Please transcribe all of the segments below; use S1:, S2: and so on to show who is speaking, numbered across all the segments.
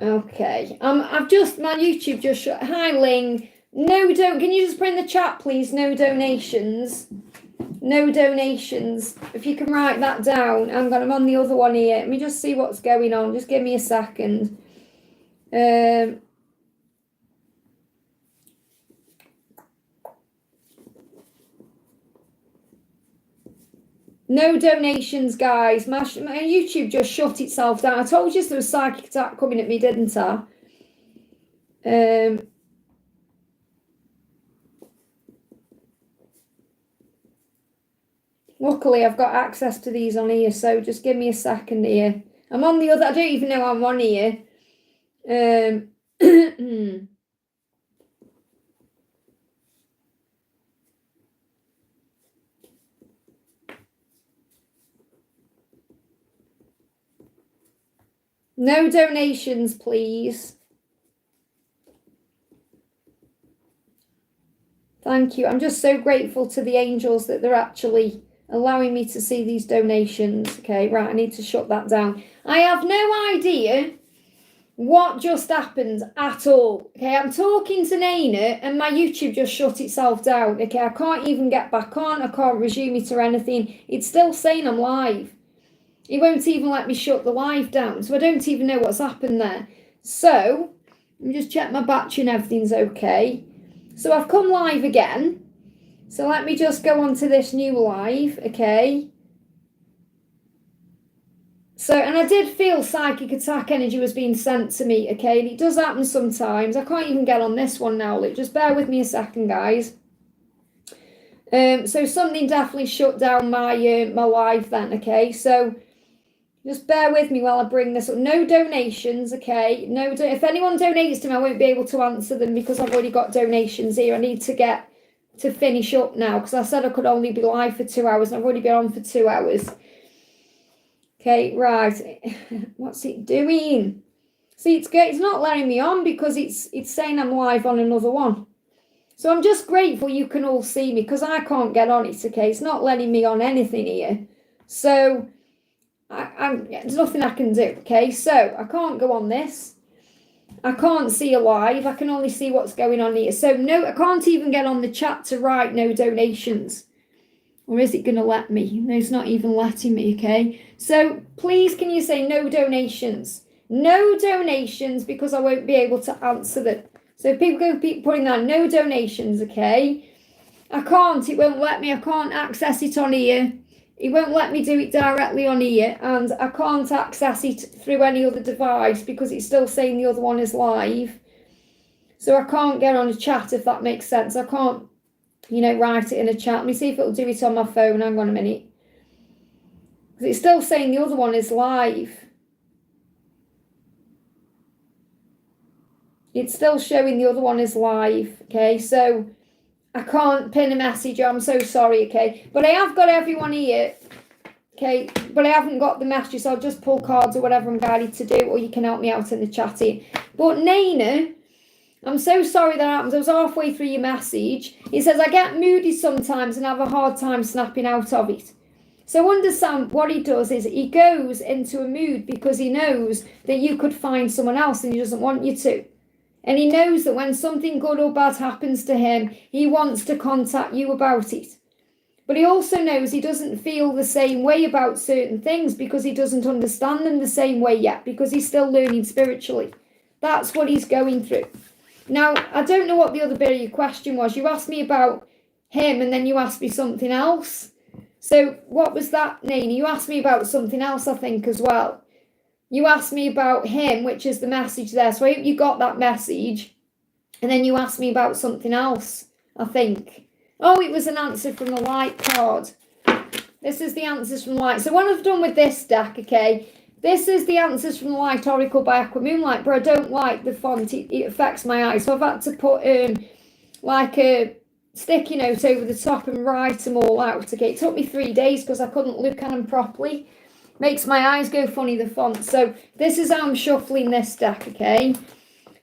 S1: Okay. I've just, my YouTube just shut. Hi, Ling. No, can you just put in the chat, please? No donations. No donations. If you can write that down. I'm on the other one here. Let me just see what's going on. Just give me a second. No donations, guys. My YouTube just shut itself down. I told you there was a psychic attack coming at me, didn't I? Luckily, I've got access to these on here, so just give me a second here. I'm on the other. I don't even know I'm on here. No donations, please. Thank you. I'm just so grateful to the angels that they're actually allowing me to see these donations. Okay, right, I need to shut that down. I have no idea what just happened at all. Okay, I'm talking to Nana and my YouTube just shut itself down. Okay, I can't even get back on. I can't resume it or anything. It's still saying I'm live. It won't even let me shut the live down. So I don't even know what's happened there. So, let me just check my battery and everything's okay. So I've come live again. So let me just go on to this new live, okay? So, and I did feel psychic attack energy was being sent to me, okay? And it does happen sometimes. I can't even get on this one now. Just bear with me a second, guys. So something definitely shut down my my live then, okay? So just bear with me while I bring this up. No donations, okay? If anyone donates to me, I won't be able to answer them because I've already got donations here. I need to finish up now because I said I could only be live for 2 hours and I've already been on for 2 hours. Okay, right. What's it doing? See, it's not letting me on because it's saying I'm live on another one. So I'm just grateful you can all see me because I can't get on it, okay? It's not letting me on anything here. So there's nothing I can do, okay? So I can't go on this. I can't see a live. I can only see what's going on here. So no, I can't even get on the chat to write no donations. Or is it going to let me? No, it's not even letting me, okay? So please can you say no donations? No donations because I won't be able to answer them. So if people go keep putting that, no donations, okay? It won't let me. I can't access it on here. It won't let me do it directly on here, and I can't access it through any other device because it's still saying the other one is live. So I can't get on a chat, if that makes sense. I can't, write it in a chat. Let me see if it'll do it on my phone. Hang on a minute. Because it's still saying the other one is live. It's still showing the other one is live, okay? So I can't pin a message. I'm so sorry, okay? But I have got everyone here, okay? But I haven't got the message, so I'll just pull cards or whatever I'm guided to do, or you can help me out in the chat here. But Nana, I'm so sorry that happened. I was halfway through your message. It says, I get moody sometimes and have a hard time snapping out of it. So understand what he does is he goes into a mood because he knows that you could find someone else and he doesn't want you to. And he knows that when something good or bad happens to him, he wants to contact you about it. But he also knows he doesn't feel the same way about certain things because he doesn't understand them the same way yet because he's still learning spiritually. That's what he's going through. Now, I don't know what the other bit of your question was. You asked me about him and then you asked me something else. So what was that, Nana? You asked me about something else, I think, as well. You asked me about him, which is the message there. So I hope you got that message. And then you asked me about something else, I think. Oh, it was an answer from the light card. This is the answers from light. So what I've done with this deck, okay, this is the answers from the light oracle by Aqua Moonlight, but I don't like the font. It affects my eyes. So I've had to put like a sticky note over the top and write them all out. Okay, it took me 3 days because I couldn't look at them properly. Makes my eyes go funny, the font. So this is how I'm shuffling this deck, okay?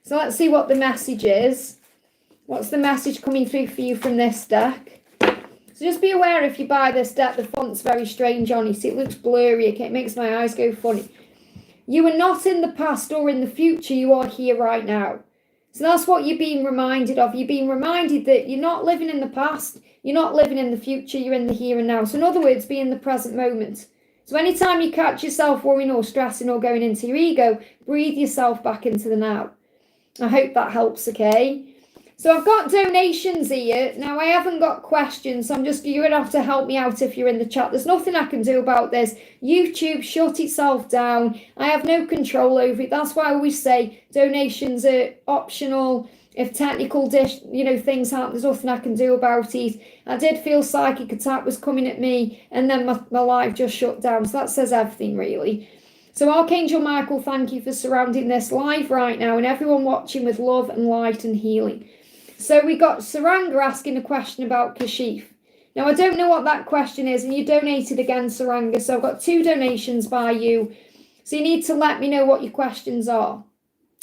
S1: So let's see what the message is. What's the message coming through for you from this deck? So just be aware if you buy this deck, the font's very strange on it. It looks blurry, okay? It makes my eyes go funny. You are not in the past or in the future. You are here right now. So that's what you're being reminded of. You're being reminded that you're not living in the past. You're not living in the future. You're in the here and now. So in other words, be in the present moment. So anytime you catch yourself worrying or stressing or going into your ego, breathe yourself back into the now. I hope that helps, okay? So I've got donations here. Now, I haven't got questions, so you're going to have to help me out if you're in the chat. There's nothing I can do about this. YouTube shut itself down. I have no control over it. That's why I always say donations are optional. If technical things happen, there's nothing I can do about it. I did feel psychic attack was coming at me, and then my live just shut down. So that says everything, really. So Archangel Michael, thank you for surrounding this live right now and everyone watching with love and light and healing. So we got Saranga asking a question about Kashif. Now, I don't know what that question is, and you donated again, Saranga. So I've got 2 donations by you. So you need to let me know what your questions are.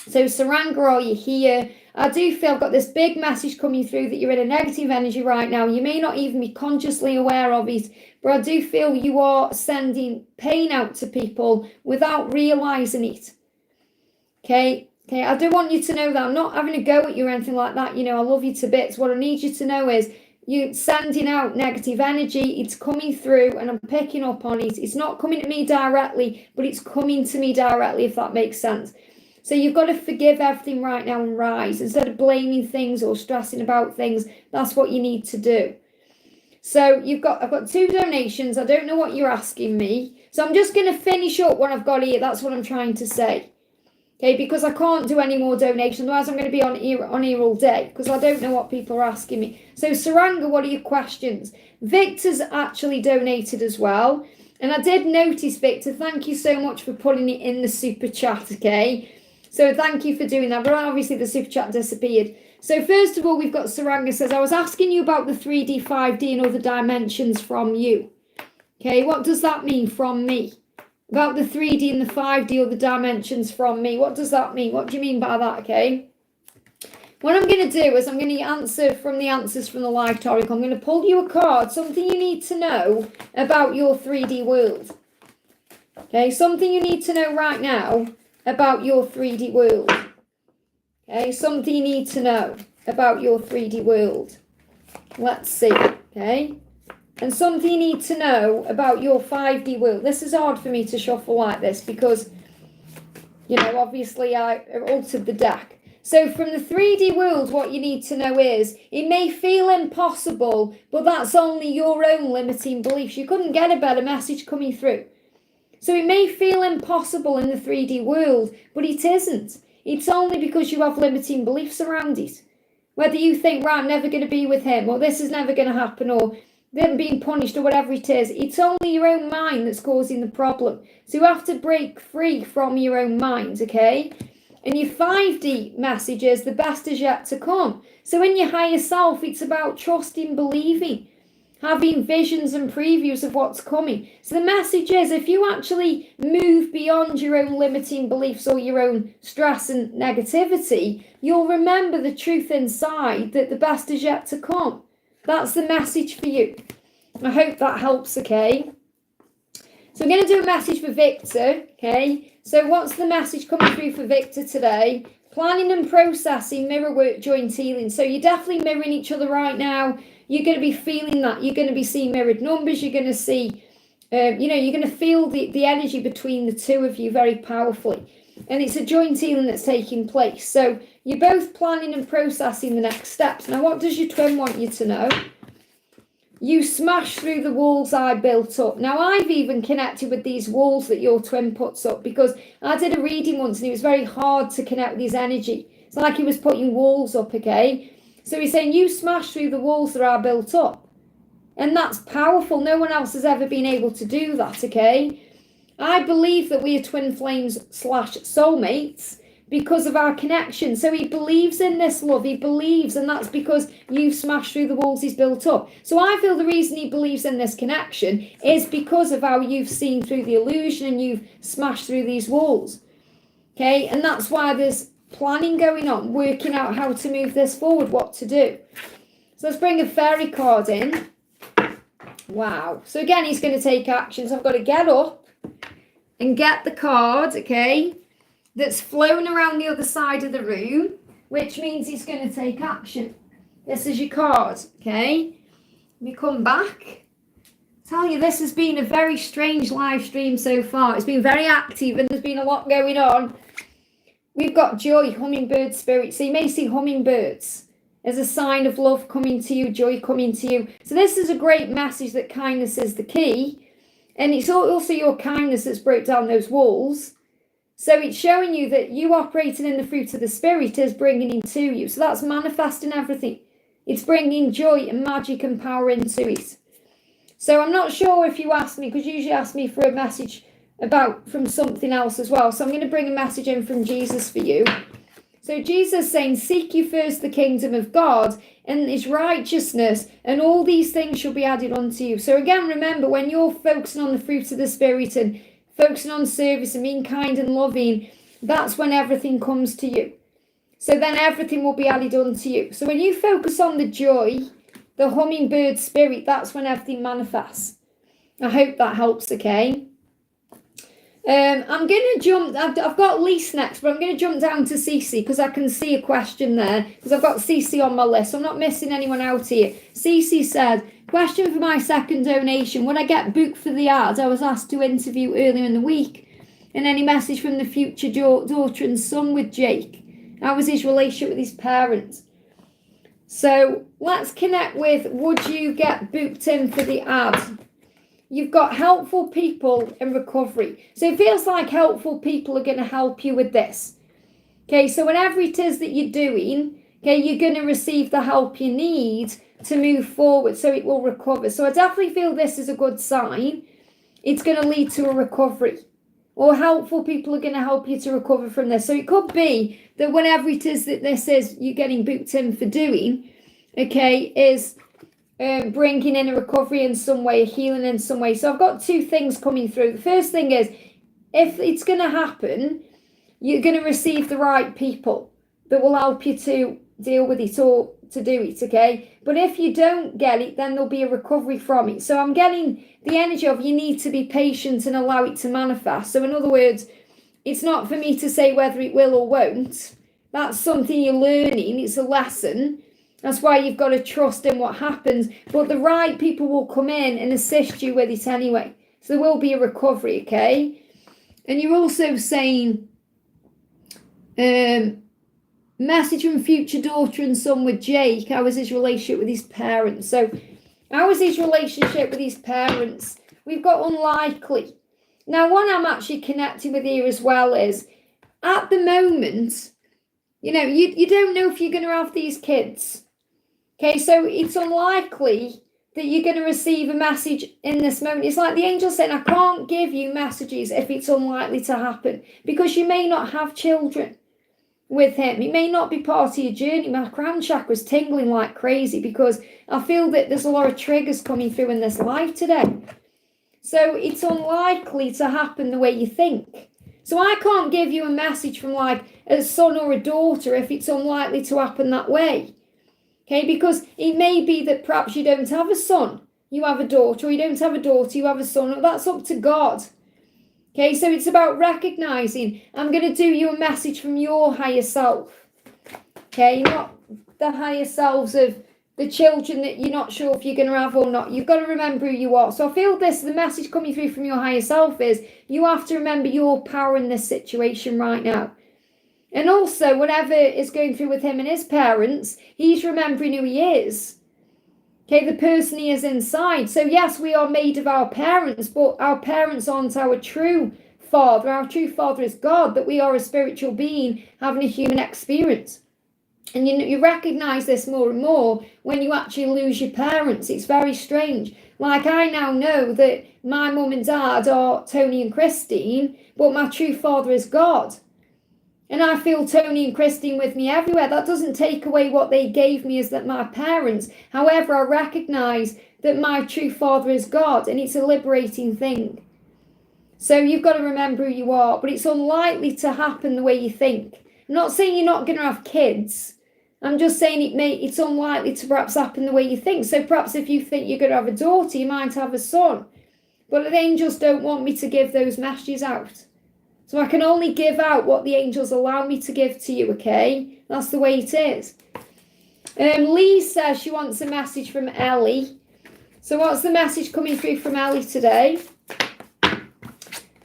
S1: So Saranga, are you here? I do feel I've got this big message coming through that you're in a negative energy right now. You may not even be consciously aware of it, but I do feel you are sending pain out to people without realizing it. Okay, I do want you to know that I'm not having a go at you or anything like that. I love you to bits. What I need you to know is you're sending out negative energy. It's coming through and I'm picking up on it. It's not coming to me directly, but it's coming to me directly, if that makes sense. So you've got to forgive everything right now and rise. Instead of blaming things or stressing about things, that's what you need to do. So I've got 2 donations. I don't know what you're asking me. So I'm just going to finish up what I've got here. That's what I'm trying to say. Okay, because I can't do any more donations. Otherwise, I'm going to be on here all day because I don't know what people are asking me. So Saranga, what are your questions? Victor's actually donated as well. And I did notice, Victor, thank you so much for putting it in the super chat, okay? So thank you for doing that. But obviously the super chat disappeared. So first of all, we've got Saranga says, I was asking you about the 3D, 5D and other dimensions from you. Okay, what does that mean from me? About the 3D and the 5D or the dimensions from me. What does that mean? What do you mean by that, okay? What I'm going to do is I'm going to answer from the answers from the live tarot. I'm going to pull you a card, something you need to know about your 3D world. Okay, something you need to know right now about your 3D world. Okay, something you need to know about your 3D world. Let's see, okay? And something you need to know about your 5D world. This is hard for me to shuffle like this because, obviously I altered the deck. So from the 3D world, what you need to know is, it may feel impossible, but that's only your own limiting beliefs. You couldn't get a better message coming through. So it may feel impossible in the 3D world, but it isn't. It's only because you have limiting beliefs around it. Whether you think, right, I'm never going to be with him, or this is never going to happen, or them being punished, or whatever it is, it's only your own mind that's causing the problem. So you have to break free from your own mind, okay? And your 5D message is the best is yet to come. So in your higher self, it's about trusting, believing, having visions and previews of what's coming. So the message is, if you actually move beyond your own limiting beliefs or your own stress and negativity, you'll remember the truth inside that the best is yet to come. That's the message for you. I hope that helps, okay? So I'm going to do a message for Victor, okay? So what's the message coming through for Victor today? Planning and processing, mirror work, joint healing. So you're definitely mirroring each other right now. You're going to be feeling that. You're going to be seeing mirrored numbers. You're going to see, you're going to feel the energy between the two of you very powerfully. And it's a joint healing that's taking place. So you're both planning and processing the next steps. Now, what does your twin want you to know? You smash through the walls I built up. Now, I've even connected with these walls that your twin puts up because I did a reading once and it was very hard to connect with his energy. It's like he was putting walls up, okay? So he's saying, you smash through the walls that are built up. And that's powerful. No one else has ever been able to do that, okay? I believe that we are twin flames / soulmates because of our connection. So he believes in this love. He believes, and that's because you've smashed through the walls he's built up. So I feel the reason he believes in this connection is because of how you've seen through the illusion and you've smashed through these walls. Okay, and that's why there's planning going on, working out how to move this forward, what to do. So let's bring a fairy card in. Wow. So again, he's going to take action. So I've got to get up. and get the card, okay, that's flown around the other side of the room, which means he's going to take action. This is your card, okay? Let me come back. Tell you, this has been a very strange live stream so far. It's been very active and there's been a lot going on. We've got joy, hummingbird spirit. So you may see hummingbirds as a sign of love coming to you, joy coming to you. So this is a great message that kindness is the key. And it's also your kindness that's broke down those walls. So it's showing you that you operating in the fruit of the spirit is bringing into you. So that's manifesting everything. It's bringing joy and magic and power into it. So I'm not sure if you asked me, because you usually ask me for a message from something else as well. So I'm going to bring a message in from Jesus for you. So Jesus saying, seek you first the kingdom of God and his righteousness, and all these things shall be added unto you. So again, remember, when you're focusing on the fruit of the spirit and focusing on service and being kind and loving, that's when everything comes to you. So then everything will be added unto you. So when you focus on the joy, the hummingbird spirit, that's when everything manifests. I hope that helps, okay? I'm going to jump, I've got Lise next, but I'm going to jump down to Cece because I can see a question there, because I've got Cece on my list, so I'm not missing anyone out here. Cece said, question for my second donation. When I get booked for the ad, I was asked to interview earlier in the week, and any message from the future daughter and son with Jake? How was his relationship with his parents? So let's connect with, would you get booked in for the ad? You've got helpful people in recovery. So it feels like helpful people are going to help you with this. Okay, so whatever it is that you're doing, okay, you're going to receive the help you need to move forward so it will recover. So I definitely feel this is a good sign. It's going to lead to a recovery. Or helpful people are going to help you to recover from this. So it could be that whatever it is that this is you're getting booked in for doing, okay, is bringing in a recovery in some way, a healing in some way. So I've got two things coming through. The first thing is, if it's going to happen, you're going to receive the right people that will help you to deal with it or to do it, okay? But if you don't get it, then there'll be a recovery from it. So I'm getting the energy of you need to be patient and allow it to manifest. So in other words, it's not for me to say whether it will or won't. That's something you're learning. It's a lesson. That's why you've got to trust in what happens. But the right people will come in and assist you with it anyway. So there will be a recovery, okay? And you're also saying, message from future daughter and son with Jake. How was his relationship with his parents? So how was his relationship with his parents? We've got unlikely. Now, one I'm actually connecting with here as well is, at the moment, you know, you don't know if you're going to have these kids. Okay, so it's unlikely that you're going to receive a message in this moment. It's like the angel saying, I can't give you messages if it's unlikely to happen, because you may not have children with him. It may not be part of your journey. My crown chakra is tingling like crazy because I feel that there's a lot of triggers coming through in this life today. So it's unlikely to happen the way you think. So I can't give you a message from like a son or a daughter if it's unlikely to happen that way. Okay, because it may be that perhaps you don't have a son, you have a daughter, or you don't have a daughter, you have a son. That's up to God. Okay, so it's about recognizing, I'm going to do you a message from your higher self. Okay, not the higher selves of the children that you're not sure if you're going to have or not. You've got to remember who you are. So I feel the message coming through from your higher self is, you have to remember your power in this situation right now. And also, whatever is going through with him and his parents, he's remembering who he is. Okay, the person he is inside. So yes, we are made of our parents, but our parents aren't our true father. Our true father is God, that we are a spiritual being having a human experience. And you recognize this more and more when you actually lose your parents. It's very strange. Like, I now know that my mum and dad are Tony and Christine, but my true father is God. And I feel Tony and Christine with me everywhere. That doesn't take away what they gave me as that my parents. However, I recognize that my true father is God, and it's a liberating thing. So you've got to remember who you are, but it's unlikely to happen the way you think. I'm not saying you're not going to have kids. I'm just saying it's unlikely to perhaps happen the way you think. So perhaps if you think you're going to have a daughter, you might have a son. but the angels don't want me to give those messages out. So I can only give out what the angels allow me to give to you, okay? That's the way it is. Lee says she wants a message from Ellie. So what's the message coming through from Ellie today?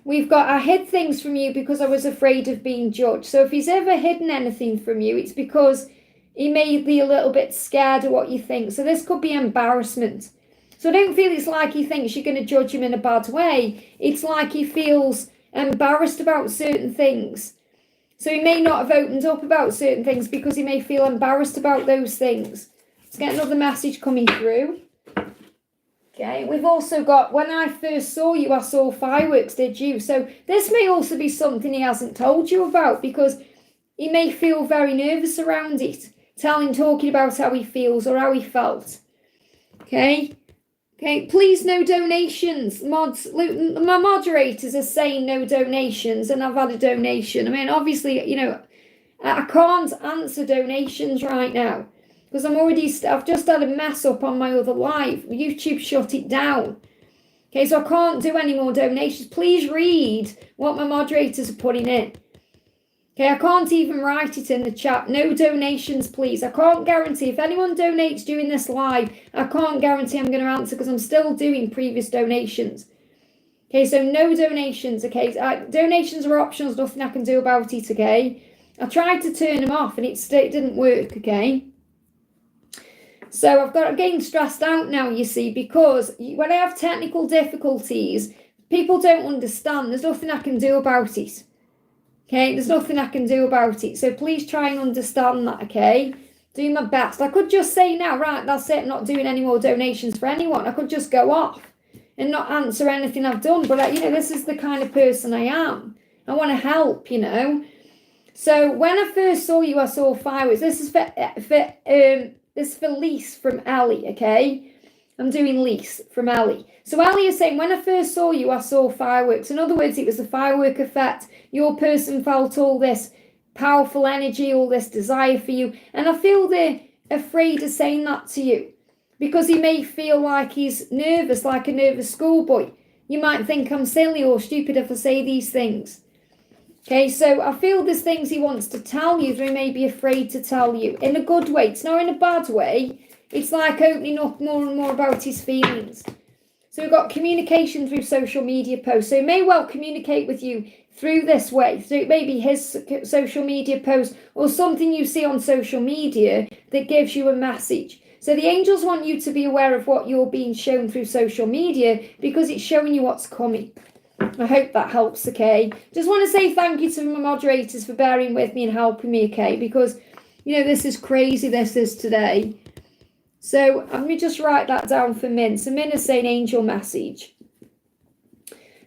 S1: We've got, I hid things from you because I was afraid of being judged. So if he's ever hidden anything from you, it's because he may be a little bit scared of what you think. So this could be embarrassment. So I don't feel it's like he thinks you're going to judge him in a bad way. It's like he feels embarrassed about certain things. So he may not have opened up about certain things because he may feel embarrassed about those things. Let's get another message coming through. Okay, we've also got, when I first saw you, I saw fireworks, did you? So this may also be something he hasn't told you about because he may feel very nervous around it. Talking about how he feels or how he felt. Okay, please no donations. My moderators are saying no donations and I've had a donation. I mean, obviously, I can't answer donations right now. Because I've just had a mess up on my other live. YouTube shut it down. Okay, so I can't do any more donations. Please read what my moderators are putting in. Okay, I can't even write it in the chat. No donations, please. I can't guarantee. If anyone donates during this live, I can't guarantee I'm going to answer because I'm still doing previous donations. Okay, so no donations, okay? Donations are options, nothing I can do about it, okay? I tried to turn them off and it didn't work, okay? So I'm getting stressed out now, you see, because when I have technical difficulties, people don't understand. There's nothing I can do about it. Okay, there's nothing I can do about it. So please try and understand that, okay? Do my best. I could just say now, right, that's it, I'm not doing any more donations for anyone. I could just go off and not answer anything I've done. But, this is the kind of person I am. I want to help, So when I first saw you, I saw fireworks. This is for Lise from Ellie, okay? I'm doing Lise from Ellie. So Ellie is saying, when I first saw you, I saw fireworks. In other words, it was a firework effect. Your person felt all this powerful energy, all this desire for you. And I feel they're afraid of saying that to you because he may feel like he's nervous, like a nervous schoolboy. You might think I'm silly or stupid if I say these things. Okay, so I feel there's things he wants to tell you that he may be afraid to tell you in a good way. It's not in a bad way. It's like opening up more and more about his feelings. So we've got communication through social media posts. So he may well communicate with you through this way. So it may be his social media post or something you see on social media that gives you a message. So the angels want you to be aware of what you're being shown through social media because it's showing you what's coming. I hope that helps, okay? Just want to say thank you to my moderators for bearing with me and helping me, okay? Because, this is crazy, this is today. So let me just write that down for Min. So Min is saying angel message.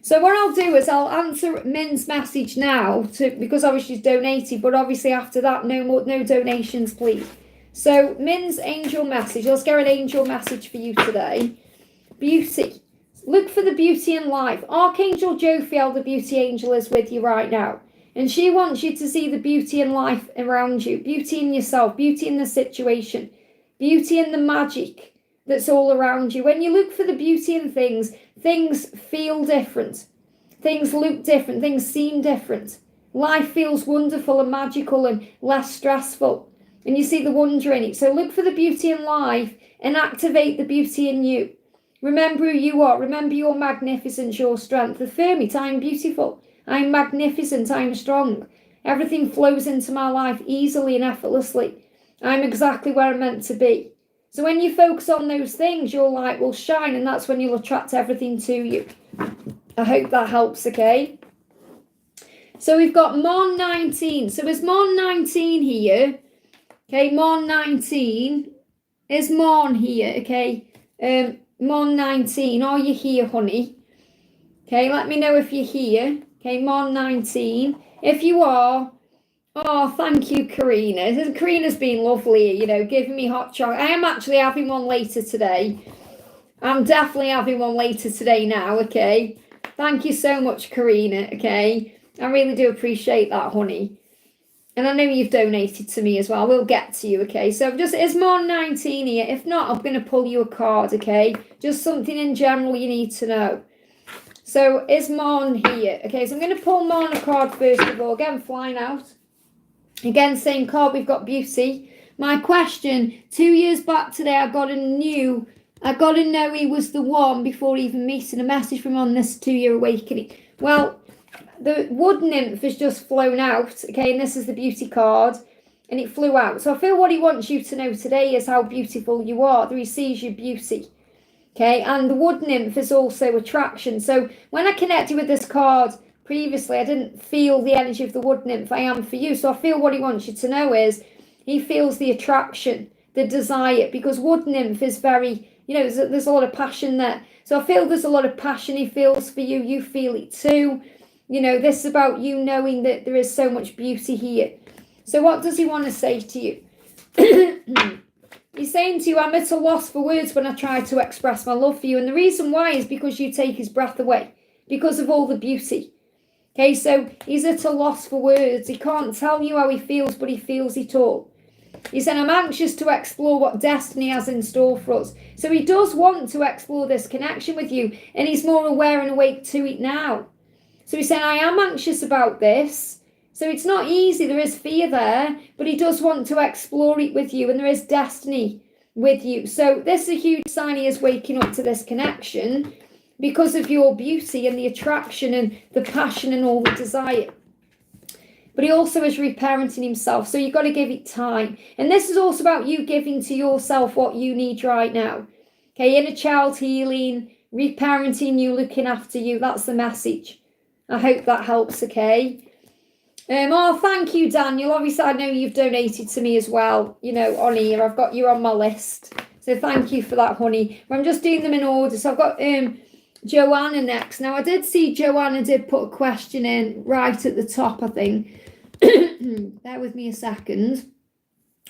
S1: So what I'll do is I'll answer Min's message now because obviously she's donated, but obviously after that, no donations, please. So Min's angel message. Let's get an angel message for you today. Beauty. Look for the beauty in life. Archangel Jophiel, the beauty angel, is with you right now. And she wants you to see the beauty in life around you. Beauty in yourself. Beauty in the situation. Beauty in the magic that's all around you. When you look for the beauty in things, things feel different. Things look different. Things seem different. Life feels wonderful and magical and less stressful. And you see the wonder in it. So look for the beauty in life and activate the beauty in you. Remember who you are. Remember your magnificence, your strength. Affirm it. I am beautiful. I am magnificent. I am strong. Everything flows into my life easily and effortlessly. I'm exactly where I'm meant to be. So when you focus on those things, your light will shine and that's when you'll attract everything to you. I hope that helps, okay? So we've got Mour 19. So is Mour 19 here? Okay, Mour 19. Is Mour here, okay? Mour 19, are you here, honey? Okay, let me know if you're here. Okay, Mour 19. If you are, oh, thank you, Karina. Karina's been lovely, giving me hot chocolate. I am actually having one later today. I'm definitely having one later today now, okay? Thank you so much, Karina, okay? I really do appreciate that, honey. And I know you've donated to me as well. We'll get to you, okay? So is Mour 19 here? If not, I'm going to pull you a card, okay? Just something in general you need to know. So is Mour here? Okay, so I'm going to pull Mour a card first of all. Again, flying out. Again, same card, we've got beauty. My question, 2 years back today, I got to know he was the one before even meeting a message from on this 2-year awakening. Well, the wood nymph has just flown out, okay, and this is the beauty card, and it flew out. So I feel what he wants you to know today is how beautiful you are, that he sees your beauty, okay, and the wood nymph is also attraction. So when I connected with this card previously, I didn't feel the energy of the wood nymph. I am for you. So I feel what he wants you to know is he feels the attraction, the desire, because wood nymph is very, there's a lot of passion there. So I feel there's a lot of passion he feels for you. You feel it too. This is about you knowing that there is so much beauty here. So what does he want to say to you? He's saying to you, I'm at a loss for words when I try to express my love for you. And the reason why is because you take his breath away, because of all the beauty. Okay, so he's at a loss for words. He can't tell you how he feels, but he feels it all. He said, I'm anxious to explore what destiny has in store for us. So he does want to explore this connection with you, and he's more aware and awake to it now. So he's saying, I am anxious about this. So it's not easy. There is fear there, but he does want to explore it with you, and there is destiny with you. So this is a huge sign he is waking up to this connection, because of your beauty and the attraction and the passion and all the desire. But he also is reparenting himself, so you've got to give it time. And this is also about you giving to yourself what you need right now. Okay, inner child healing, reparenting you, looking after you. That's the message. I hope that helps, okay? Oh, thank you, Daniel. Obviously, I know you've donated to me as well, on here. I've got you on my list. So thank you for that, honey. I'm just doing them in order. So I've got Joanna next. Now, I did see Joanna did put a question in right at the top, I think. Bear with me a second.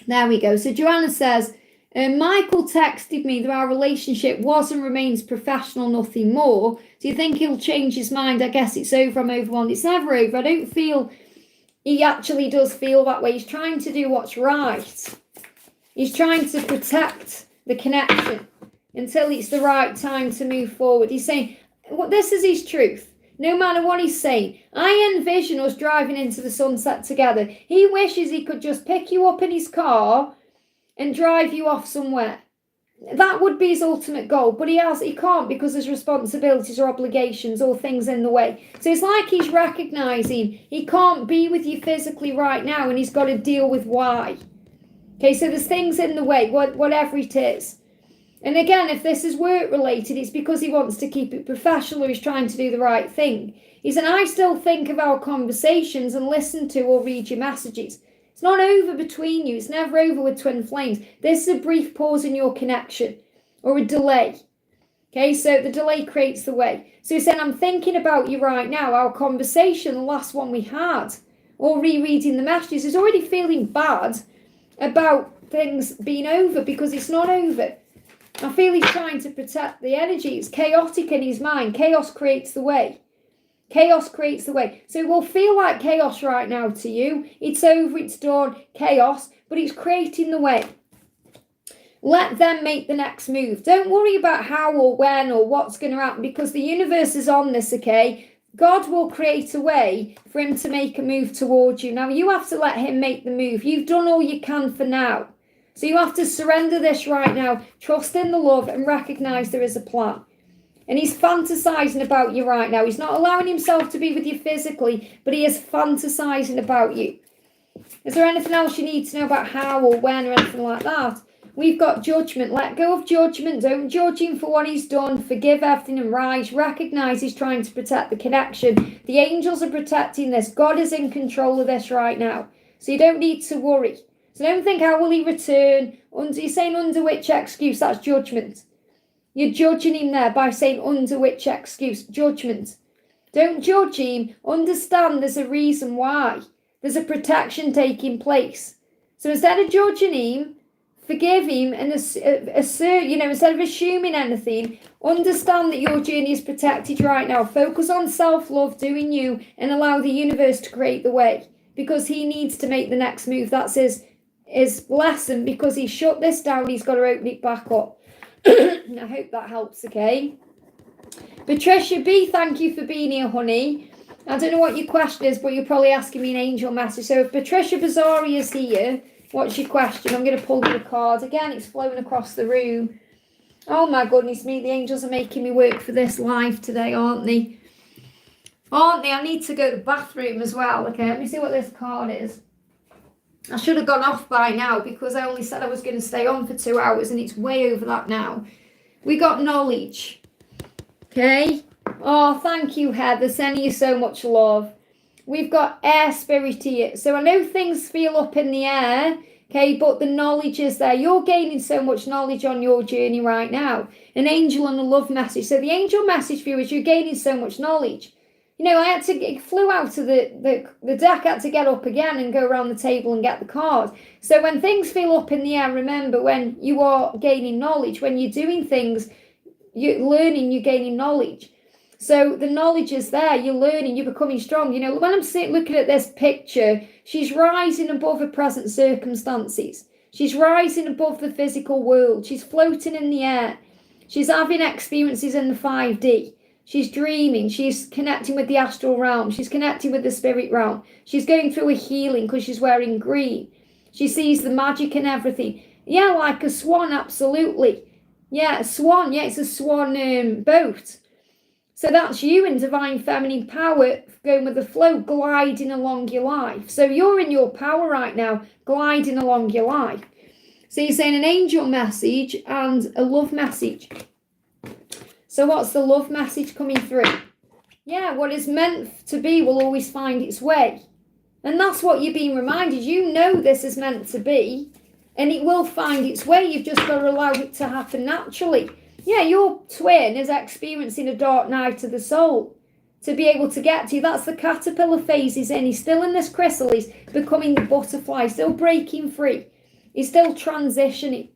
S1: There we go. So Joanna says, Michael texted me that our relationship was and remains professional, nothing more. Do you think he'll change his mind? I guess it's over. I'm over one. It's never over. I don't feel he actually does feel that way. He's trying to do what's right. He's trying to protect the connection until it's the right time to move forward. He's saying, well, this is his truth. No matter what he's saying, I envision us driving into the sunset together. He wishes he could just pick you up in his car and drive you off somewhere. That would be his ultimate goal, but he can't because there's responsibilities or obligations or things in the way. So it's like he's recognising he can't be with you physically right now, and he's got to deal with why. Okay, so there's things in the way, whatever it is. And again, if this is work related, it's because he wants to keep it professional, or he's trying to do the right thing. He said, I still think of our conversations and listen to or read your messages. It's not over between you. It's never over with twin flames. This is a brief pause in your connection, or a delay. Okay, so the delay creates the way. So he said, I'm thinking about you right now. Our conversation, the last one we had, or rereading the messages, is already feeling bad about things being over, because it's not over. I feel he's trying to protect the energy. It's chaotic in his mind. Chaos creates the way. Chaos creates the way. So it will feel like chaos right now to you. It's over, it's done, chaos, but it's creating the way. Let them make the next move. Don't worry about how or when or what's going to happen, because the universe is on this, okay? God will create a way for him to make a move towards you. Now, you have to let him make the move. You've done all you can for now. So you have to surrender this right now, trust in the love, and recognise there is a plan. And he's fantasising about you right now. He's not allowing himself to be with you physically, but he is fantasising about you. Is there anything else you need to know about how or when or anything like that? We've got judgment. Let go of judgment. Don't judge him for what he's done. Forgive everything and rise. Recognise he's trying to protect the connection. The angels are protecting this. God is in control of this right now. So you don't need to worry. So don't think, how will he return? You're saying under which excuse? That's judgment. You're judging him there by saying under which excuse? Judgment. Don't judge him. Understand there's a reason why. There's a protection taking place. So instead of judging him, forgive him and assert, instead of assuming anything, understand that your journey is protected right now. Focus on self-love, doing you, and allow the universe to create the way, because he needs to make the next move. That's his lesson, because he shut this down. He's got to open it back up. I hope that helps, okay? Patricia B, thank you for being here, honey. I don't know what your question is, but you're probably asking me an angel message. So if Patricia Bazzari is here, what's your question? I'm going to pull you a card. Again, it's flowing across the room. Oh my goodness me, the angels are making me work for this live today, aren't they? Aren't they? I need to go to the bathroom as well. Okay, let me see what this card is. I should have gone off by now because I only said I was going to stay on for 2 hours and it's way over that now. We got knowledge. Okay. Oh, thank you, Heather. Sending you so much love. We've got air spirit here. So I know things feel up in the air, okay, but the knowledge is there. You're gaining so much knowledge on your journey right now. An angel and a love message. So the angel message for you is you're gaining so much knowledge. You know, I flew out of the deck, had to get up again and go around the table and get the card. So when things feel up in the air, remember when you are gaining knowledge, when you're doing things, you're learning, you're gaining knowledge. So the knowledge is there, you're learning, you're becoming strong. You know, when I'm looking at this picture, she's rising above her present circumstances. She's rising above the physical world. She's floating in the air. She's having experiences in the 5D. She's dreaming. She's connecting with the astral realm. She's connecting with the spirit realm. She's going through a healing because she's wearing green. She sees the magic in everything. Yeah, like a swan, absolutely. Yeah, a swan. Yeah, it's a swan boat. So that's you in divine feminine power, going with the flow, gliding along your life. So you're in your power right now, gliding along your life. So you're saying an angel message and a love message. So what's the love message coming through? Yeah, what is meant to be will always find its way. And that's what you're being reminded. You know this is meant to be, and it will find its way. You've just got to allow it to happen naturally. Yeah, your twin is experiencing a dark night of the soul to be able to get to you. That's the caterpillar phase he's in. He's still in this chrysalis, becoming the butterfly, still breaking free. He's still transitioning.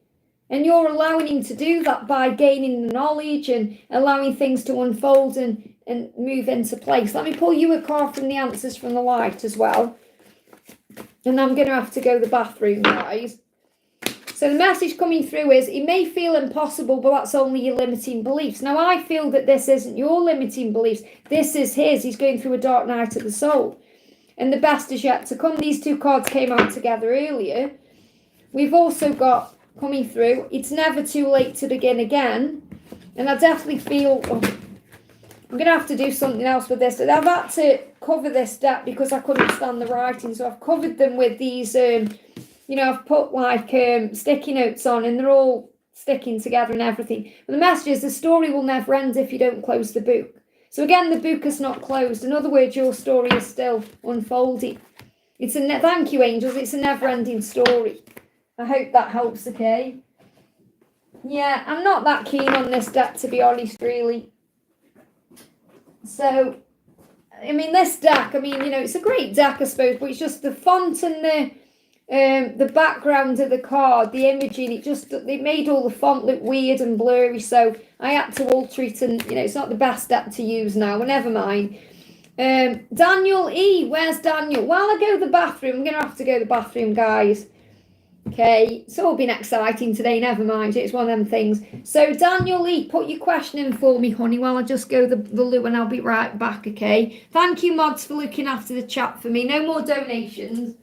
S1: And you're allowing him to do that by gaining the knowledge and allowing things to unfold and move into place. Let me pull you a card from the answers from the light as well. And I'm going to have to go to the bathroom, guys. So the message coming through is, it may feel impossible, but that's only your limiting beliefs. Now, I feel that this isn't your limiting beliefs. This is his. He's going through a dark night of the soul. And the best is yet to come. These two cards came out together earlier. We've also got coming through, it's never too late to begin again. And I definitely feel, I'm going to have to do something else with this. I've had to cover this deck because I couldn't stand the writing. So I've covered them with these, you know, I've put like sticky notes on and they're all sticking together and everything. But the message is the story will never end if you don't close the book. So again, the book is not closed. In other words, your story is still unfolding. It's thank you, angels. It's a never-ending story. I hope that helps, okay? Yeah, I'm not that keen on this deck, to be honest, really. So, I mean, this deck, I mean, you know, it's a great deck, I suppose, but it's just the font and the background of the card, the imaging, it made all the font look weird and blurry, so I had to alter it, and, you know, it's not the best deck to use now, but never mind. Daniel E, where's Daniel? While I go to the bathroom, I'm going to have to go to the bathroom, guys. Okay, it's all been exciting today, never mind, it's one of them things. So Daniel Lee, put your question in for me, honey, while I just go the loo and I'll be right back, okay? Thank you, mods, for looking after the chat for me. No more donations.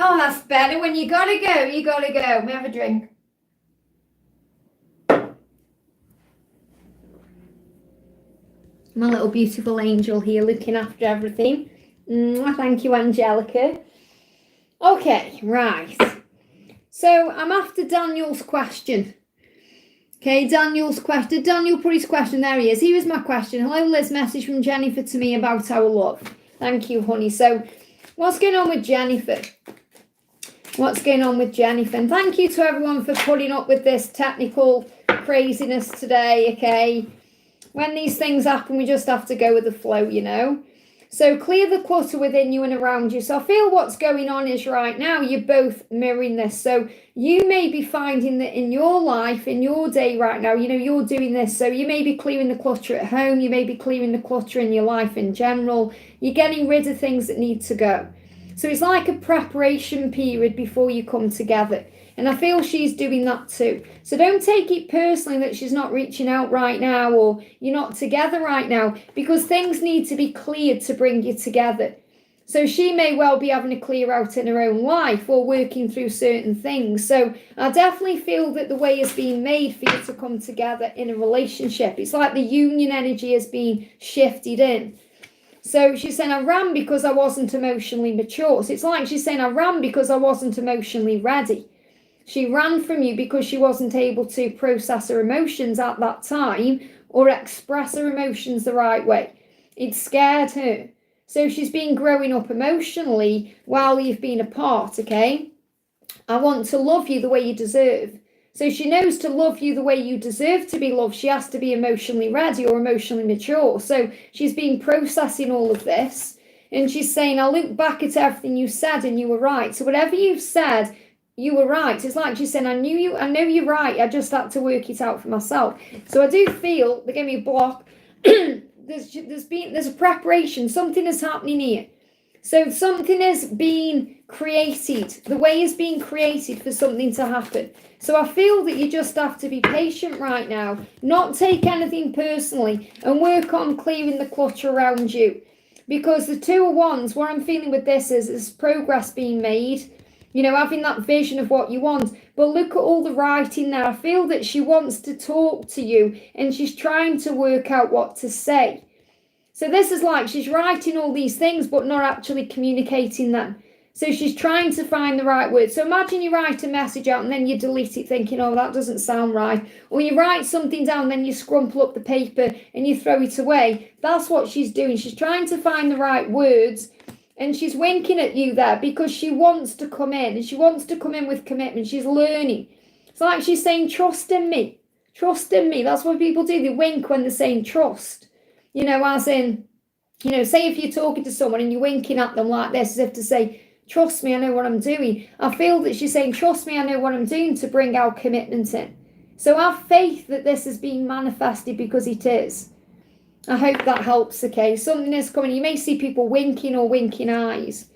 S1: Oh, that's better. When you gotta go, you gotta go. Let me have a drink. My little beautiful angel here looking after everything. Thank you, Angelica. Okay, right. So I'm after Daniel's question. Okay, Daniel's question. Daniel put his question. There he is. Here is my question. Hello, Liz. Message from Jennifer to me about our love. Thank you, honey. So what's going on with Jennifer? What's going on with Jennifer? And thank you to everyone for putting up with this technical craziness today, okay? When these things happen, we just have to go with the flow, you know? So clear the clutter within you and around you. So I feel what's going on is right now, you're both mirroring this. So you may be finding that in your life, in your day right now, you know, you're doing this. So you may be clearing the clutter at home. You may be clearing the clutter in your life in general. You're getting rid of things that need to go. So it's like a preparation period before you come together. And I feel she's doing that too. So don't take it personally that she's not reaching out right now or you're not together right now, because things need to be cleared to bring you together. So she may well be having a clear out in her own life or working through certain things. So I definitely feel that the way is being made for you to come together in a relationship. It's like the union energy is being shifted in. So she's saying, I ran because I wasn't emotionally mature. So it's like she's saying, I ran because I wasn't emotionally ready. She ran from you because she wasn't able to process her emotions at that time or express her emotions the right way. It scared her. So she's been growing up emotionally while you've been apart, okay? I want to love you the way you deserve. So she knows to love you the way you deserve to be loved, she has to be emotionally ready or emotionally mature. So she's been processing all of this. And she's saying, I look back at everything you said and you were right. So whatever you've said, you were right. It's like she's saying, I know you're right. I just had to work it out for myself. So I do feel, they gave me a block. there's a preparation. Something is happening here. So something is being created. The way is being created for something to happen. So I feel that you just have to be patient right now, not take anything personally, and work on clearing the clutter around you. Because the 2 of Wands, what I'm feeling with this is progress being made. You know, having that vision of what you want. But look at all the writing there. I feel that she wants to talk to you and she's trying to work out what to say. So this is like she's writing all these things but not actually communicating them. So she's trying to find the right words. So imagine you write a message out and then you delete it thinking, oh, that doesn't sound right. Or you write something down, then you scrumple up the paper and you throw it away. That's what she's doing. She's trying to find the right words. And she's winking at you there because she wants to come in. And she wants to come in with commitment. She's learning. It's like she's saying, trust in me. Trust in me. That's what people do. They wink when they're saying trust. You know, as in, you know, say if you're talking to someone and you're winking at them like this, as if to say, trust me, I know what I'm doing. I feel that she's saying, trust me, I know what I'm doing to bring our commitment in. So have faith that this is being manifested because it is. I hope that helps, okay? Something is coming. You may see people winking or winking eyes.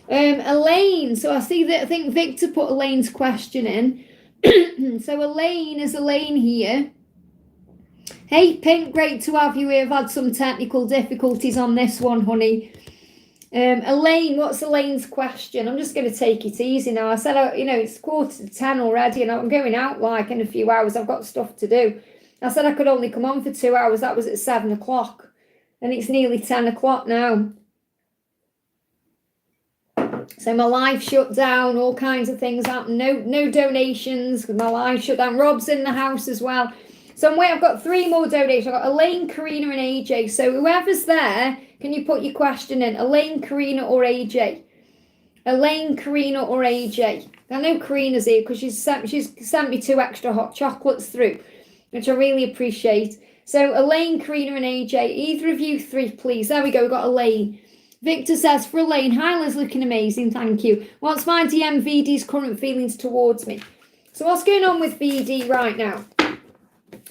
S1: Elaine. So I see that, I think Victor put Elaine's question in. So Elaine is Elaine here. Hey, Pink, great to have you here. I've had some technical difficulties on this one, honey. Elaine, what's Elaine's question? I'm just going to take it easy now. I said, you know, it's 9:45 already and I'm going out like in a few hours. I've got stuff to do. I said I could only come on for 2 hours. That was at 7 o'clock. And it's nearly 10 o'clock now. So my live shut down. All kinds of things happened. No donations. My live shut down. Rob's in the house as well. So I've got 3 more donations. I've got Elaine, Karina and AJ. So whoever's there, can you put your question in? Elaine, Karina or AJ? Elaine, Karina or AJ? I know Karina's here because she's sent me 2 extra hot chocolates through, which I really appreciate. So Elaine, Karina and AJ, either of you 3, please. There we go, we've got Elaine. Victor says, for Elaine, hi Liz, looking amazing, thank you. What's my DM VD's current feelings towards me? So what's going on with VD right now?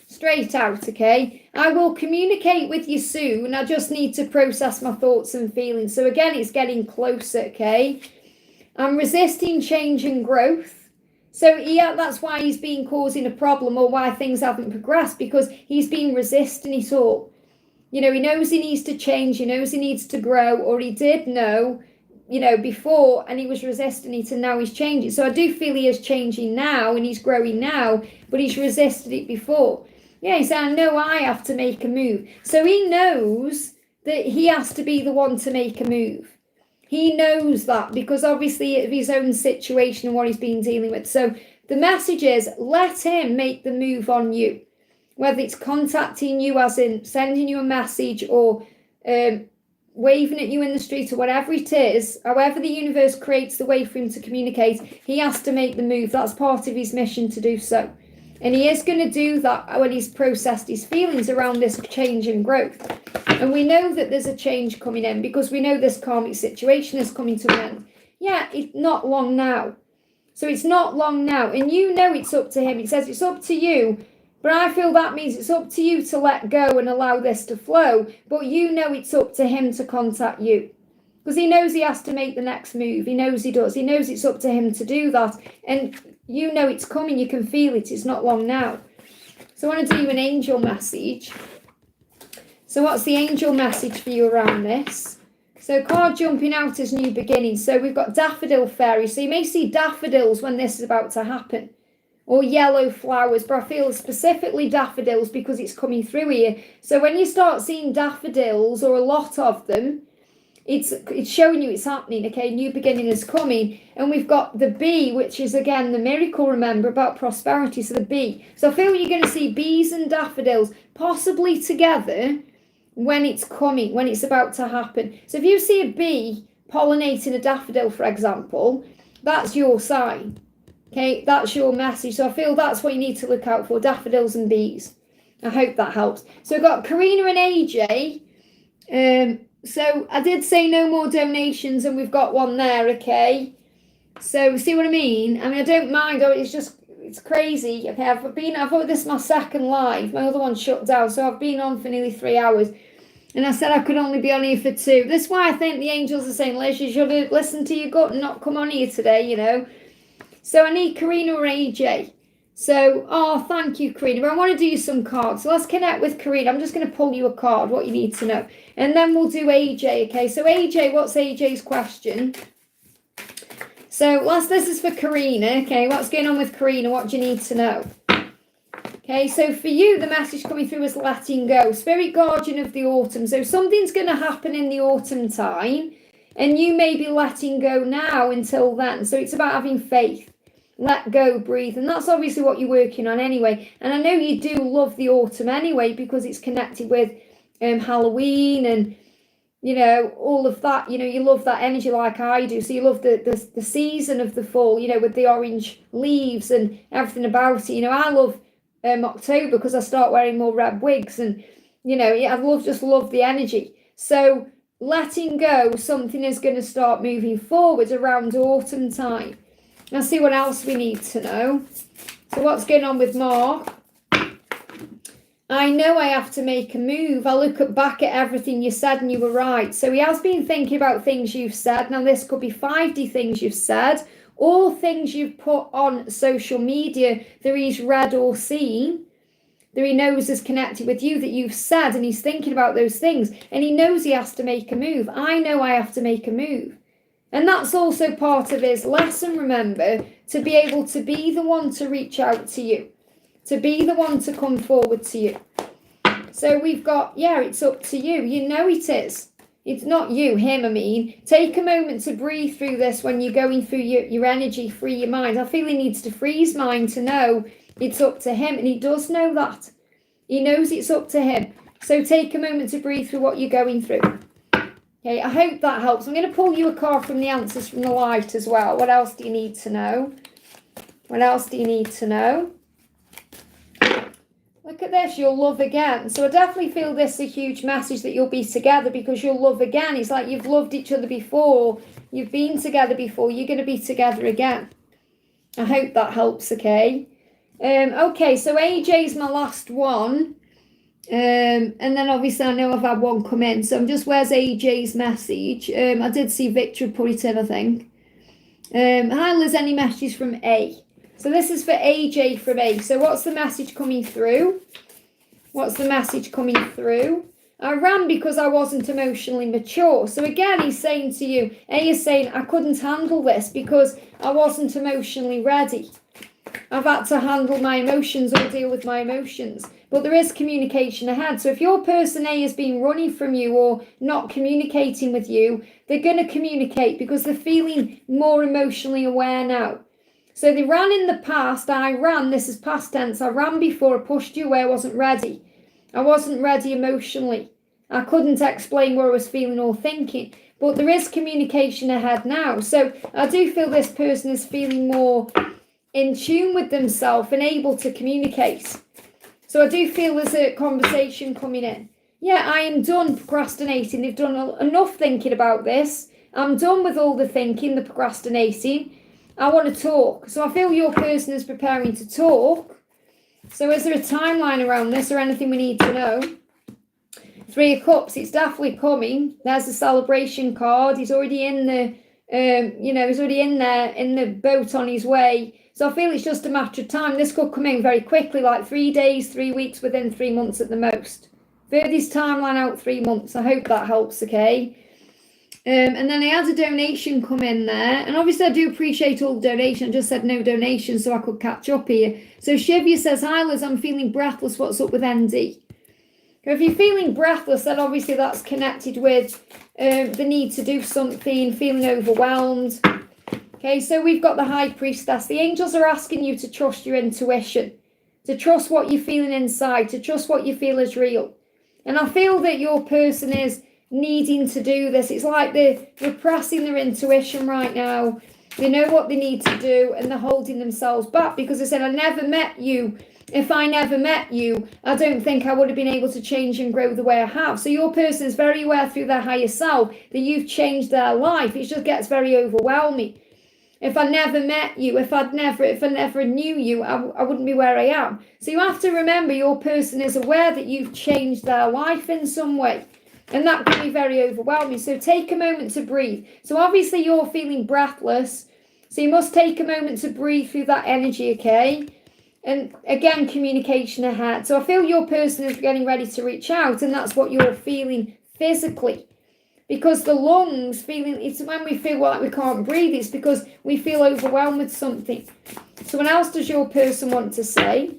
S1: Straight out, okay? I will communicate with you soon. I just need to process my thoughts and feelings. So again, it's getting closer, okay? I'm resisting change and growth. So yeah, that's why he's been causing a problem or why things haven't progressed, because he's been resisting it all. You know, he knows he needs to change, he knows he needs to grow, or he did know you know, before, and he was resisting it, and now he's changing. So I do feel he is changing now, and he's growing now, but he's resisted it before. Yeah, he said, I know I have to make a move. So he knows that he has to be the one to make a move. He knows that because obviously of his own situation and what he's been dealing with. So the message is, let him make the move on you. Whether it's contacting you, as in sending you a message, or waving at you in the street, or whatever it is, however the universe creates the way for him to communicate, he has to make the move. That's part of his mission to do so. And he is going to do that when he's processed his feelings around this change and growth. And we know that there's a change coming in because we know this karmic situation is coming to an end. Yeah, it's not long now. So it's not long now. And you know it's up to him. It says it's up to you. But I feel that means it's up to you to let go and allow this to flow. But you know it's up to him to contact you. Because he knows he has to make the next move. He knows he does. He knows it's up to him to do that. And you know it's coming. You can feel it. It's not long now. So I want to do an angel message. So what's the angel message for you around this? So card jumping out as new beginnings. So we've got daffodil fairy. So you may see daffodils when this is about to happen. Or yellow flowers. But I feel specifically daffodils because it's coming through here. So when you start seeing daffodils, or a lot of them, it's showing you it's happening, okay? New beginning is coming. And we've got the bee, which is, again, the miracle, remember, about prosperity. So the bee. So I feel you're going to see bees and daffodils possibly together when it's coming, when it's about to happen. So if you see a bee pollinating a daffodil, for example, that's your sign. Okay, that's your message. So I feel that's what you need to look out for, daffodils and bees. I hope that helps. So we've got Karina and AJ. So I did say no more donations, and we've got one there, okay? So see what I mean? I mean, I don't mind. It's crazy. Okay, I've thought this is my second live. My other one shut down, so I've been on for nearly 3 hours. And I said I could only be on here for 2. This is why I think the angels are saying, Liz, you should have listened to your gut and not come on here today, you know. So I need Karina or AJ. So, thank you, Karina. But I want to do you some cards. So let's connect with Karina. I'm just going to pull you a card, what you need to know. And then we'll do AJ, okay? So AJ, what's AJ's question? So this is for Karina, okay? What's going on with Karina? What do you need to know? Okay, so for you, the message coming through is letting go. Spirit guardian of the autumn. So something's going to happen in the autumn time, and you may be letting go now until then. So it's about having faith. Let go, breathe. And that's obviously what you're working on anyway. And I know you do love the autumn anyway because it's connected with Halloween and, you know, all of that. You know, you love that energy like I do. So you love the season of the fall, you know, with the orange leaves and everything about it. You know, I love October because I start wearing more red wigs. And, you know, I just love the energy. So letting go, something is going to start moving forward around autumn time. Now see what else we need to know. So what's going on with Mour? I know I have to make a move. I look back at everything you said and you were right. So he has been thinking about things you've said. Now this could be 5D things you've said, or things you've put on social media that he's read or seen, that he knows is connected with you, that you've said, and he's thinking about those things. And he knows he has to make a move. I know I have to make a move. And that's also part of his lesson, remember, to be able to be the one to reach out to you, to be the one to come forward to you. So we've got, it's up to you. You know it is. It's not you, him, I mean. Take a moment to breathe through this when you're going through your energy, free your mind. I feel he needs to free his mind to know it's up to him, and he does know that. He knows it's up to him. So take a moment to breathe through what you're going through. Okay, I hope that helps. I'm going to pull you a card from the answers from the light as well. What else do you need to know? What else do you need to know? Look at this, you'll love again. So I definitely feel this is a huge message that you'll be together because you'll love again. It's like you've loved each other before. You've been together before. You're going to be together again. I hope that helps, okay? Okay, so AJ's my last one. And then obviously I know I've had one come in, so where's AJ's message? I did see Victor put it in, I think. Hi Liz, any messages from A? So this is for AJ from A. So what's the message coming through? What's the message coming through? I ran because I wasn't emotionally mature. So again, he's saying to you, A is saying, I couldn't handle this because I wasn't emotionally ready. I've had to handle my emotions or deal with my emotions. But there is communication ahead. So if your person A has been running from you or not communicating with you, they're going to communicate because they're feeling more emotionally aware now. So they ran in the past. I ran. This is past tense. I ran before. I pushed you away. I wasn't ready. I wasn't ready emotionally. I couldn't explain what I was feeling or thinking. But there is communication ahead now. So I do feel this person is feeling more in tune with themselves and able to communicate. So I do feel there's a conversation coming in. Yeah, I am done procrastinating. They've done enough thinking about this. I'm done with all the thinking, the procrastinating. I want to talk. So I feel your person is preparing to talk. So is there a timeline around this or anything we need to know? 3 of Cups, it's definitely coming. There's the celebration card. He's already in the, he's already in there in the boat on his way. So I feel it's just a matter of time. This could come in very quickly, like 3 days, 3 weeks, within 3 months at the most. Furthest timeline out 3 months. I hope that helps, okay? And then I had a donation come in there. And obviously I do appreciate all the donation. I just said no donation so I could catch up here. So Shivia says, hi Liz, I'm feeling breathless. What's up with ND? If you're feeling breathless, then obviously that's connected with the need to do something, feeling overwhelmed. Okay, so we've got the High Priestess. The angels are asking you to trust your intuition, to trust what you're feeling inside, to trust what you feel is real. And I feel that your person is needing to do this. It's like they're repressing their intuition right now. They know what they need to do and they're holding themselves back because they said, I never met you. If I never met you, I don't think I would have been able to change and grow the way I have. So your person is very aware through their higher self that you've changed their life. It just gets very overwhelming. If I never met you, if I never knew you, I wouldn't be where I am. So you have to remember your person is aware that you've changed their life in some way. And that can be very overwhelming. So take a moment to breathe. So obviously you're feeling breathless. So you must take a moment to breathe through that energy, okay? And again, communication ahead. So I feel your person is getting ready to reach out, and that's what you're feeling physically. Because the lungs feeling, it's when we feel like we can't breathe, it's because we feel overwhelmed with something. So what else does your person want to say?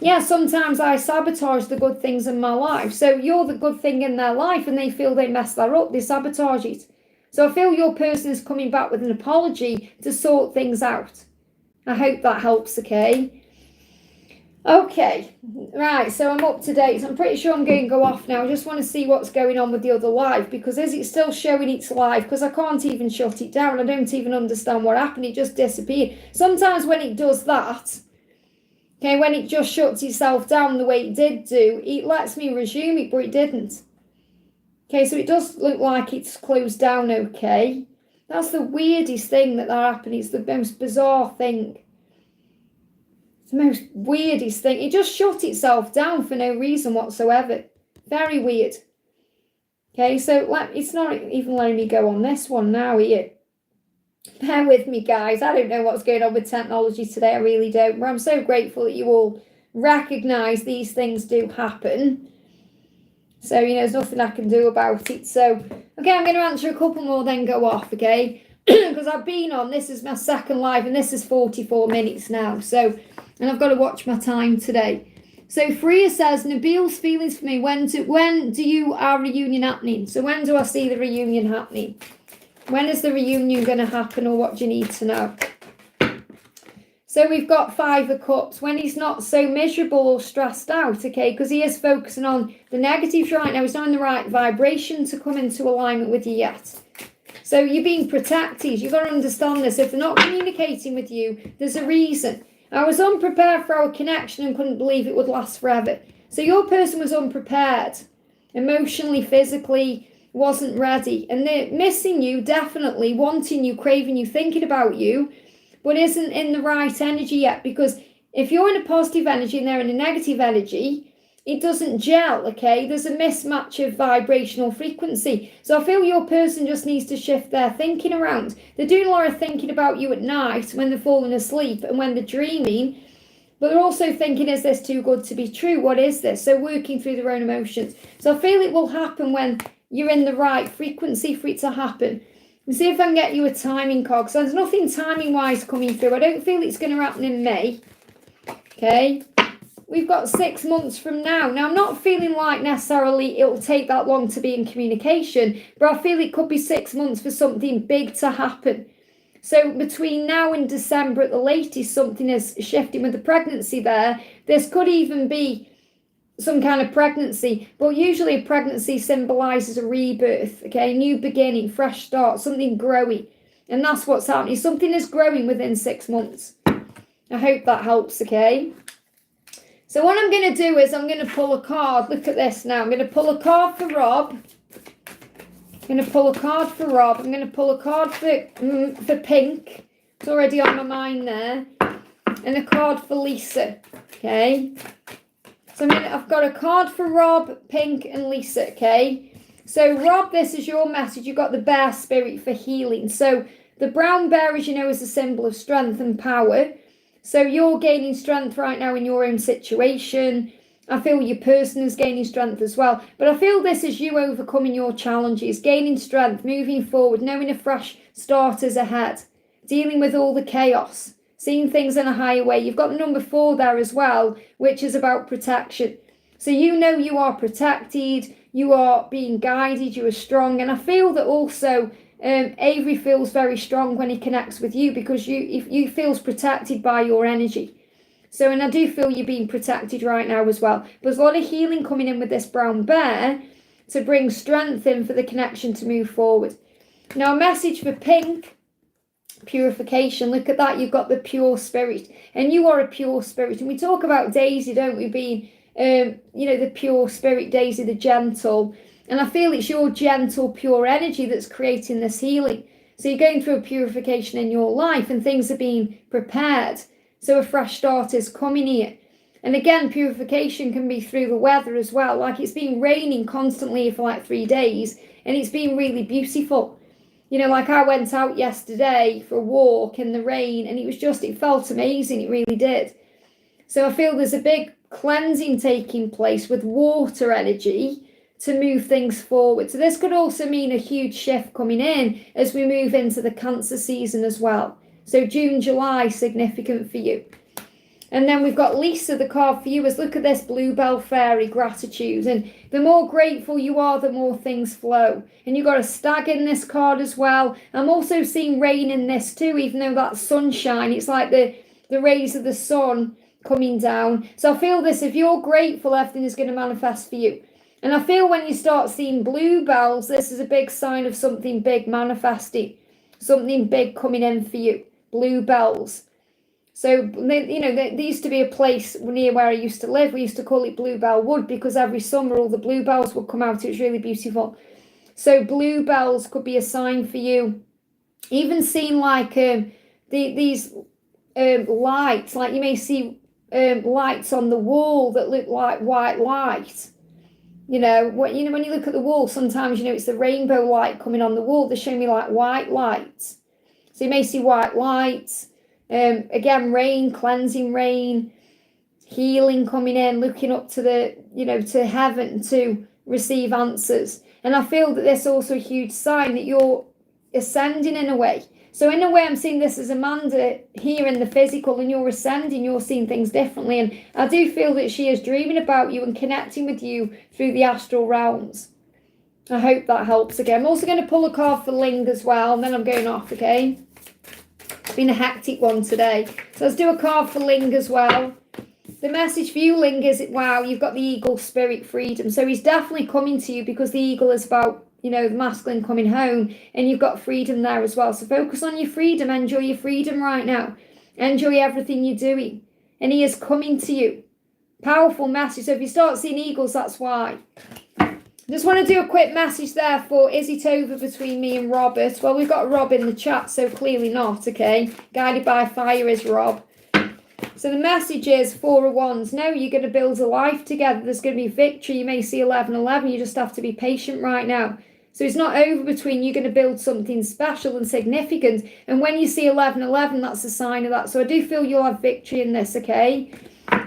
S1: Yeah, sometimes I sabotage the good things in my life. So you're the good thing in their life and they feel they mess that up, they sabotage it. So I feel your person is coming back with an apology to sort things out. I hope that helps, okay? Okay, right, so I'm up to date. So I'm pretty sure I'm going to go off now. I just want to see what's going on with the other live, because is it still showing it's live? Because I can't even shut it down. I don't even understand what happened. It just disappeared. Sometimes when it does that, okay, when it just shuts itself down the way it did do, it lets me resume it, but it didn't. Okay, so it does look like it's closed down okay. That's the weirdest thing that happened. It's the most bizarre thing. It's the most weirdest thing. It just shut itself down for no reason whatsoever. Very weird. Okay, so it's not even letting me go on this one now, here. Bear with me, guys. I don't know what's going on with technology today. I really don't. But I'm so grateful that you all recognise these things do happen. So, there's nothing I can do about it. So, okay, I'm going to answer a couple more, then go off, okay? Because I've been on, this is my second live, and this is 44 minutes now. So, and I've got to watch my time today. So, Freya says, Nabil's feelings for me, when do our reunion happening? So, when do I see the reunion happening? When is the reunion going to happen, or what do you need to know? So we've got 5 of Cups. When he's not so miserable or stressed out, okay, because he is focusing on the negatives right now. He's not in the right vibration to come into alignment with you yet. So you're being protected. You've got to understand this. If they're not communicating with you, there's a reason. I was unprepared for our connection and couldn't believe it would last forever. So your person was unprepared, emotionally, physically, wasn't ready. And they're missing you, definitely, wanting you, craving you, thinking about you, but isn't in the right energy yet, because if you're in a positive energy and they're in a negative energy, it doesn't gel, okay? There's a mismatch of vibrational frequency. So I feel your person just needs to shift their thinking around. They're doing a lot of thinking about you at night when they're falling asleep and when they're dreaming. but they're also thinking, is this too good to be true? What is this? So working through their own emotions. So I feel it will happen when you're in the right frequency for it to happen. And see if I can get you a timing card. So there's nothing timing-wise coming through. I don't feel it's going to happen in May. Okay. We've got 6 months from now. Now, I'm not feeling like necessarily it'll take that long to be in communication, but I feel it could be 6 months for something big to happen. So between now and December at the latest, something is shifting with the pregnancy there. This could even be some kind of pregnancy, but usually a pregnancy symbolises a rebirth, okay, new beginning, fresh start, something growing. And that's what's happening. Something is growing within 6 months. I hope that helps, okay? So what I'm going to do is I'm going to pull a card. Look at this now. I'm going to pull a card for Rob. I'm going to pull a card for Rob. I'm going to pull a card for Pink. It's already on my mind there. And a card for Lisa. Okay. So I've got a card for Rob, Pink, and Lisa. Okay. So Rob, this is your message. You've got the bear spirit for healing. So the brown bear, as you know, is a symbol of strength and power. So you're gaining strength right now in your own situation. I feel your person is gaining strength as well. But I feel this is you overcoming your challenges, gaining strength, moving forward, knowing a fresh start is ahead, dealing with all the chaos, seeing things in a higher way. You've got the number 4 there as well, which is about protection. So you know you are protected, you are being guided, you are strong. And I feel that also Avery feels very strong when he connects with you because you feels protected by your energy. So, and I do feel you're being protected right now as well. But there's a lot of healing coming in with this brown bear to bring strength in for the connection to move forward. Now, a message for Pink, purification. Look at that. You've got the pure spirit. And you are a pure spirit. And we talk about Daisy, don't we, being, the pure spirit, Daisy, the gentle. And I feel it's your gentle, pure energy that's creating this healing. So you're going through a purification in your life and things are being prepared. So a fresh start is coming here. And again, purification can be through the weather as well. Like it's been raining constantly for like 3 days and it's been really beautiful. You know, like I went out yesterday for a walk in the rain and it felt amazing. It really did. So I feel there's a big cleansing taking place with water energy to move things forward. So this could also mean a huge shift coming in as we move into the Cancer season as well. So June, July, significant for you. And then we've got Lisa, the card for you is look at this bluebell fairy, gratitude. And the more grateful you are, the more things flow. And you've got a stag in this card as well. I'm also seeing rain in this too, even though that's sunshine. It's like the rays of the sun coming down. So I feel this, if you're grateful, everything is going to manifest for you. And I feel when you start seeing bluebells, this is a big sign of something big manifesting, something big coming in for you. Bluebells. So, there used to be a place near where I used to live. We used to call it Bluebell Wood because every summer all the bluebells would come out. It was really beautiful. So bluebells could be a sign for you. Even seeing like these lights, like you may see lights on the wall that look like white light. When you look at the wall, sometimes, it's the rainbow light coming on the wall. They're showing me like white lights. So you may see white lights. Again, rain, cleansing rain, healing coming in, looking up to to heaven to receive answers. And I feel that there's also a huge sign that you're ascending in a way. So in a way, I'm seeing this as Amanda here in the physical, and you're ascending, you're seeing things differently. And I do feel that she is dreaming about you and connecting with you through the astral realms. I hope that helps. Again, I'm also going to pull a card for Ling as well, and then I'm going off, okay? It's been a hectic one today. So let's do a card for Ling as well. The message for you, Ling, is, wow, you've got the eagle spirit, freedom. So he's definitely coming to you because the eagle is about, the masculine coming home, and you've got freedom there as well. So focus on your freedom. Enjoy your freedom right now. Enjoy everything you're doing. And he is coming to you. Powerful message. So if you start seeing eagles, that's why. Just want to do a quick message there for, is it over between me and Robert? Well, we've got Rob in the chat, so clearly not, okay? Guided by fire is Rob. So the message is 4 of Wands. No, you're going to build a life together. There's going to be victory. You may see 11-11. You just have to be patient right now. So it's not over between. You're going to build something special and significant. And when you see 11-11, that's a sign of that. So I do feel you'll have victory in this, okay?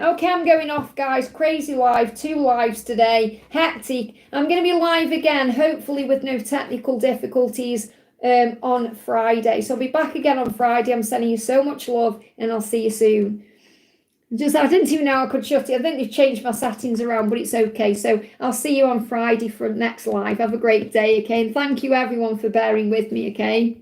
S1: Okay, I'm going off, guys. Crazy live. 2 lives today. Hectic. I'm going to be live again, hopefully with no technical difficulties on Friday. So I'll be back again on Friday. I'm sending you so much love, and I'll see you soon. I didn't even know I could shut it. I think they've changed my settings around, but it's okay. So I'll see you on Friday for next live. Have a great day, okay? And thank you everyone for bearing with me, okay?